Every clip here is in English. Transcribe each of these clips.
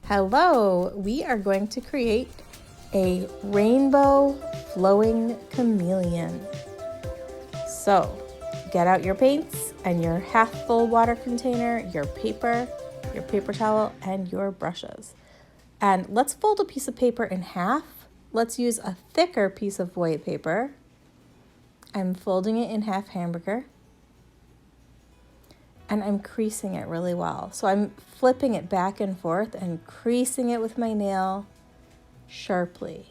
Hello, we are going to create a rainbow flowing chameleon. So get out your paints and your half full water container, your paper towel, and your brushes. And let's fold a piece of paper in half. Let's use a thicker piece of white paper. I'm folding it in half hamburger. And I'm creasing it really well. So I'm flipping it back and forth and creasing it with my nail sharply.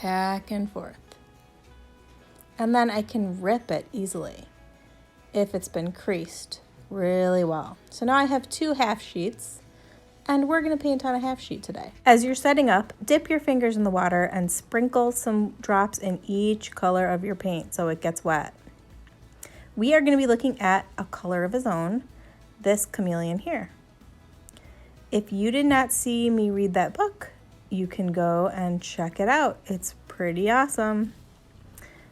Back and forth. And then I can rip it easily if it's been creased really well. So now I have 2 half sheets and we're gonna paint on a half sheet today. As you're setting up, dip your fingers in the water and sprinkle some drops in each color of your paint so it gets wet. We are going to be looking at a color of his own, this chameleon here. If you did not see me read that book, you can go and check it out. It's pretty awesome.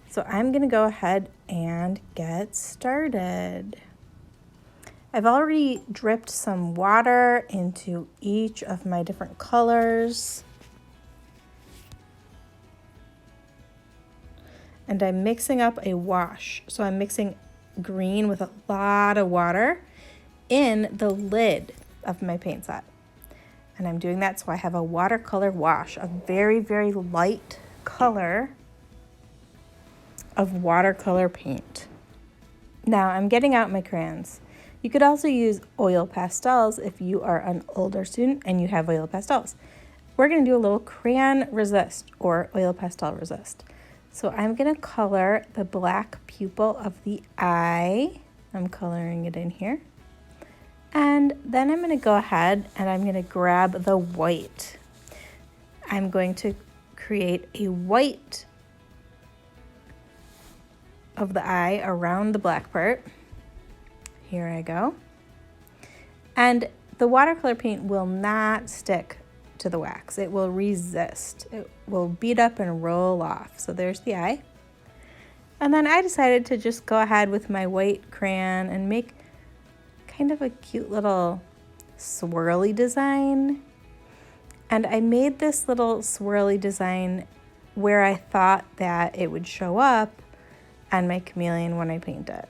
So I'm going to go ahead and get started. I've already dripped some water into each of my different colors. And I'm mixing up a wash. So I'm mixing green with a lot of water in the lid of my paint set. And I'm doing that so I have a watercolor wash, a very, very light color of watercolor paint. Now I'm getting out my crayons. You could also use oil pastels if you are an older student and you have oil pastels. We're going to do a little crayon resist or oil pastel resist. So I'm going to color the black pupil of the eye. I'm coloring it in here. And then I'm going to go ahead and I'm going to grab the white. I'm going to create a white of the eye around the black part. Here I go. And the watercolor paint will not stick to the wax. It will resist. It will beat up and roll off. So there's the eye. And then I decided to just go ahead with my white crayon and make kind of a cute little swirly design. And I made this little swirly design where I thought that it would show up on my chameleon when I paint it.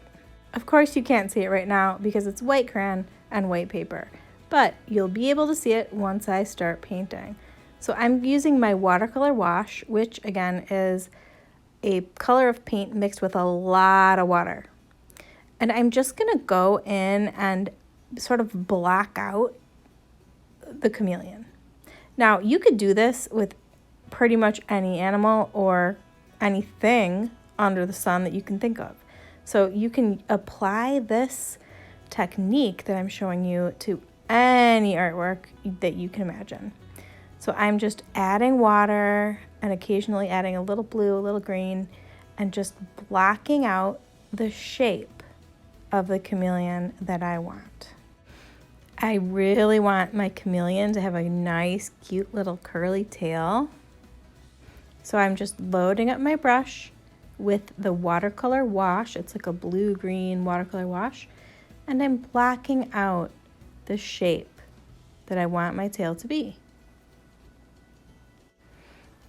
Of course you can't see it right now because it's white crayon and white paper. But you'll be able to see it once I start painting. So I'm using my watercolor wash, which again is a color of paint mixed with a lot of water. And I'm just gonna go in and sort of black out the chameleon. Now you could do this with pretty much any animal or anything under the sun that you can think of. So you can apply this technique that I'm showing you to any artwork that you can imagine. So I'm just adding water and occasionally adding a little blue, a little green, and just blocking out the shape of the chameleon that I want. I really want my chameleon to have a nice, cute little curly tail. So I'm just loading up my brush with the watercolor wash. It's like a blue-green watercolor wash. And I'm blocking out the shape that I want my tail to be.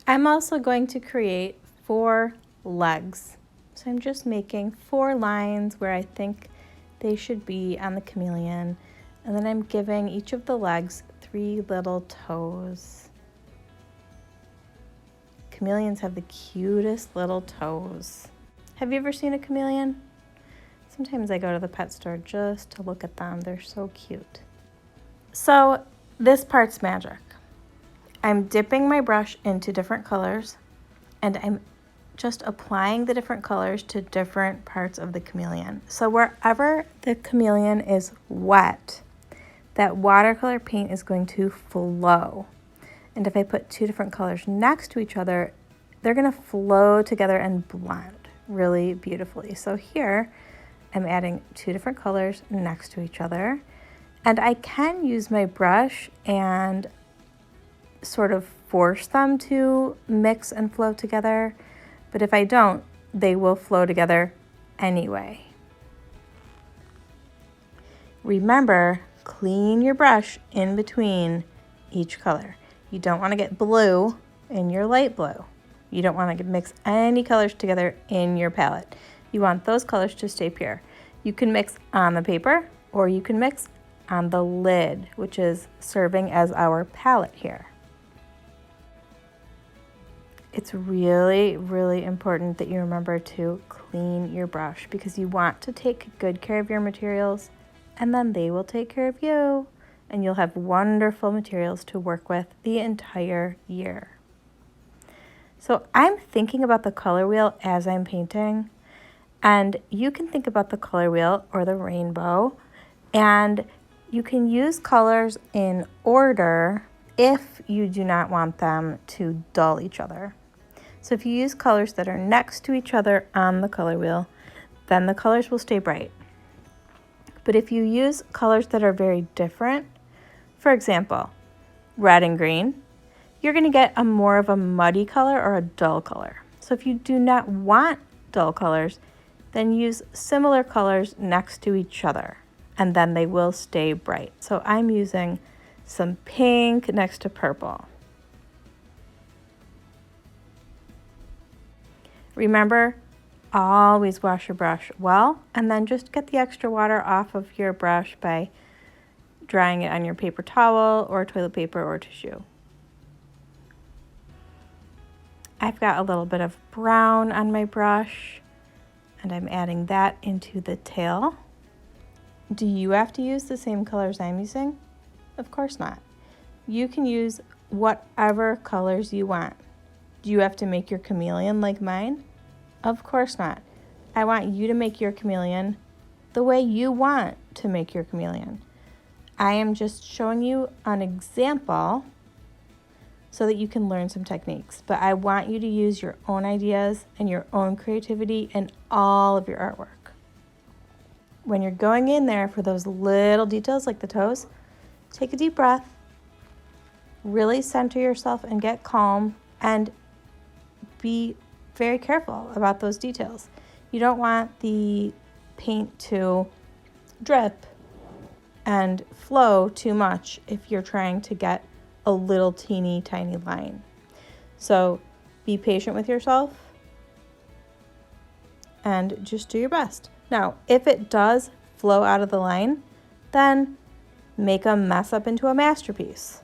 I'm also going to create 4 legs. So I'm just making 4 lines where I think they should be on the chameleon. And then I'm giving each of the legs 3 little toes. Chameleons have the cutest little toes. Have you ever seen a chameleon? Sometimes I go to the pet store just to look at them. They're so cute. So this part's magic. I'm dipping my brush into different colors and I'm just applying the different colors to different parts of the chameleon. So wherever the chameleon is wet, that watercolor paint is going to flow. And if I put 2 different colors next to each other, they're gonna flow together and blend really beautifully. So here, I'm adding 2 different colors next to each other. And I can use my brush and sort of force them to mix and flow together. But if I don't, they will flow together anyway. Remember, clean your brush in between each color. You don't want to get blue in your light blue. You don't want to mix any colors together in your palette. You want those colors to stay pure. You can mix on the paper or you can mix on the lid, which is serving as our palette here. It's really, really important that you remember to clean your brush because you want to take good care of your materials and then they will take care of you and you'll have wonderful materials to work with the entire year. So I'm thinking about the color wheel as I'm painting, and you can think about the color wheel or the rainbow, and you can use colors in order if you do not want them to dull each other. So if you use colors that are next to each other on the color wheel, then the colors will stay bright. But if you use colors that are very different, for example, red and green, you're going to get a more of a muddy color or a dull color. So if you do not want dull colors, then use similar colors next to each other, and then they will stay bright. So I'm using some pink next to purple. Remember, always wash your brush well, and then just get the extra water off of your brush by drying it on your paper towel or toilet paper or tissue. I've got a little bit of brown on my brush, and I'm adding that into the tail. Do you have to use the same colors I'm using? Of course not. You can use whatever colors you want. Do you have to make your chameleon like mine? Of course not. I want you to make your chameleon the way you want to make your chameleon. I am just showing you an example so that you can learn some techniques. But I want you to use your own ideas and your own creativity in all of your artwork. When you're going in there for those little details like the toes, take a deep breath, really center yourself and get calm, and be very careful about those details. You don't want the paint to drip and flow too much if you're trying to get a little teeny tiny line. So be patient with yourself and just do your best. Now, if it does flow out of the line, then make a mess up into a masterpiece.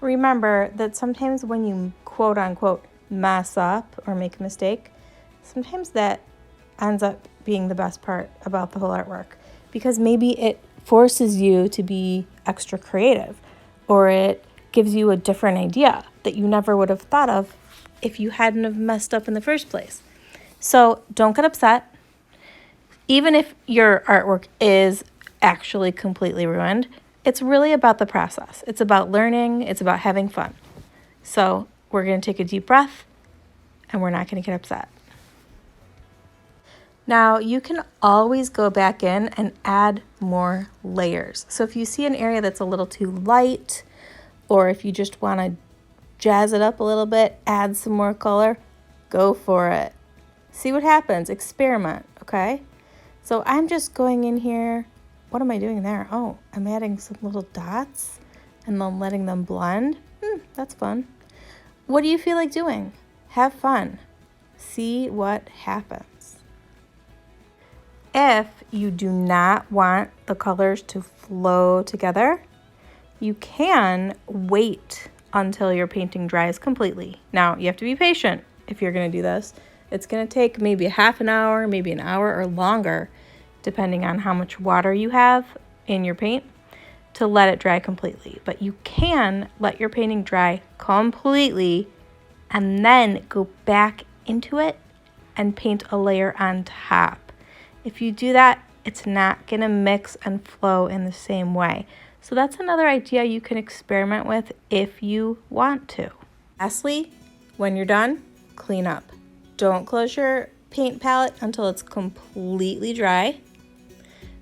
Remember that sometimes when you quote unquote mess up or make a mistake, sometimes that ends up being the best part about the whole artwork, because maybe it forces you to be extra creative, or it gives you a different idea that you never would have thought of if you hadn't have messed up in the first place. So don't get upset. Even if your artwork is actually completely ruined, it's really about the process. It's about learning. It's about having fun. So we're going to take a deep breath and we're not going to get upset. Now you can always go back in and add more layers. So if you see an area that's a little too light, or if you just want to jazz it up a little bit, add some more color, go for it. See what happens, experiment, okay? So I'm just going in here. What am I doing there? Oh, I'm adding some little dots and then letting them blend. That's fun. What do you feel like doing? Have fun. See what happens. If you do not want the colors to flow together, you can wait until your painting dries completely. Now, you have to be patient if you're going to do this. It's going to take maybe a half an hour, maybe an hour or longer, depending on how much water you have in your paint, to let it dry completely. But you can let your painting dry completely and then go back into it and paint a layer on top. If you do that, it's not going to mix and flow in the same way. So that's another idea you can experiment with if you want to. Lastly, when you're done, clean up. Don't close your paint palette until it's completely dry.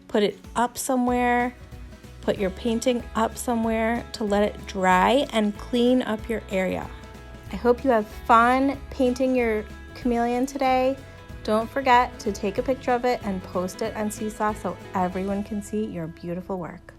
Put it up somewhere. Put your painting up somewhere to let it dry and clean up your area. I hope you have fun painting your chameleon today. Don't forget to take a picture of it and post it on Seesaw so everyone can see your beautiful work.